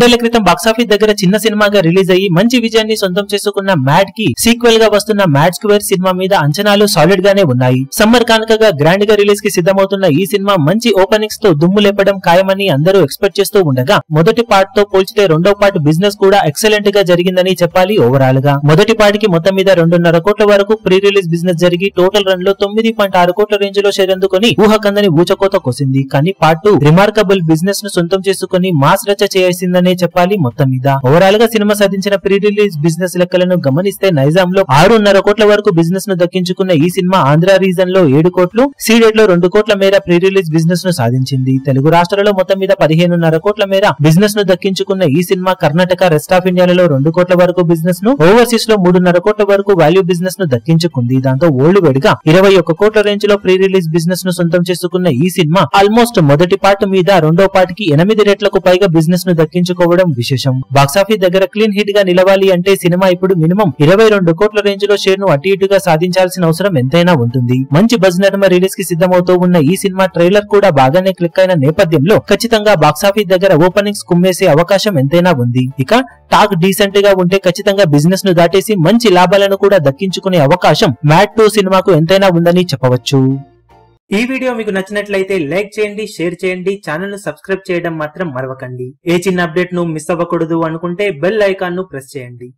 రెండేళ్ల క్రితం బాక్సాఫీస్ దగ్గర చిన్న సినిమాగా రిలీజ్ అయ్యి మంచి విజయాన్ని సొంతం చేసుకున్న మ్యాడ్ కి సీక్వెల్ గా వస్తున్న మ్యాడ్ స్క్వేర్ సినిమా మీద అంచనాలు సాలిడ్ గానే ఉన్నాయి. సమ్మర్ కానుకగా గ్రాండ్ గా రిలీజ్ కి సిద్ధమవుతున్న ఈ సినిమా మంచి ఓపెనింగ్స్ తో దుమ్ము లేపడం ఖాయమని అందరూ ఎక్స్పెక్ట్ చేస్తూ ఉండగా మొదటి పార్ట్ తో పోల్చితే రెండో పార్ట్ బిజినెస్ కూడా ఎక్సలెంట్ గా జరిగిందని చెప్పాలి. ఓవరాల్ గా మొదటి పార్ట్ కి మొత్తం మీద 2.5 కోట్ల వరకు ప్రీ రిలీజ్ బిజినెస్ జరిగి టోటల్ రన్ లో 9.6 కోట్ల రేంజ్ లో షేర్ అందుకుని ఊహకందని ఊచకోత కోసింది. కానీ పార్ట్ 2 రిమార్కబుల్ బిజినెస్ ను సొంతం చేసుకుని మాస్ రచ్చ చేయాల్సిందనే చెప్పాలి. మొత్తం మీద ఓవరాల్ గా సినిమా సాధించిన ప్రీ రిలీజ్ బిజినెస్ లెక్కలను గమనిస్తే నైజాం లో 6.5 కోట్ల వరకు బిజినెస్ ను దక్కించుకున్న ఈ సినిమా ఆంధ్ర రీజన్ లో 7 కోట్లు, సీడెడ్ లో 2 కోట్ల మేర ప్రీ రిలీజ్ బిజినెస్ ను సాధించింది. తెలుగు రాష్ట్రాలలో మొత్తం మీద 15.5 కోట్ల మేర బిజినెస్ ను దక్కించుకున్న ఈ సినిమా కర్ణాటక, రెస్ట్ ఆఫ్ ఇండియాలలో 2 కోట్ల వరకు బిజినెస్ ను, ఓవర్సీస్ లో 3.5 కోట్ల వరకు వాల్యూ బిజినెస్ ను దక్కించుకుంది. దాంతో ఓల్డ్ వేడిగా 21 కోట్ల రేంజ్ లో ప్రీ రిలీజ్ బిజినెస్ ను సొంతం చేసుకున్న ఈ సినిమా ఆల్మోస్ట్ మొదటి పార్ట్ మీద రెండో పార్ట్ కి 8 రెట్లకు పైగా బిజినెస్ ను దక్కించుకోవడం విశేషం. బాక్సాఫీస్ దగ్గర క్లీన్ హిట్ గా నిలవాలి అంటే సినిమా ఇప్పుడు మినిమం 22 కోట్ల రేంజ్ లో షేర్ ను అటు ఇటుగా సాధించాల్సిన అవసరం ఎంతైనా ఉంటుంది. మంచి బజ్ నడుమ రిలీజ్ కి సిద్ధమవుతూ ఉన్న ఈ సినిమా ట్రైలర్ కూడా బాగానే క్లిక్ అయిన నేపథ్యంలో ఖచ్చితంగా బాక్సాఫీస్ దగ్గర ఓపెనింగ్స్ కుమ్మేసే అవకాశం ఎంతైనా ఉంది. ఇక టాక్ డీసెంట్ గా ఉంటే ఖచ్చితంగా బిజినెస్ ను దాటేసి మంచి లాభాలను కూడా దక్కించుకునే అవకాశం మ్యాడ్ 2 సినిమాకు ఎంతైనా ఉందని చెప్పవచ్చు. ఈ వీడియో మీకు నచ్చినట్లయితే లైక్ చేయండి, షేర్ చేయండి, ఛానల్ ను సబ్స్క్రైబ్ చేయడం మాత్రం మరవకండి. ఏ చిన్న అప్డేట్ ను మిస్ అవ్వకూడదు అనుకుంటే బెల్ ఐకాన్ ను ప్రెస్ చేయండి.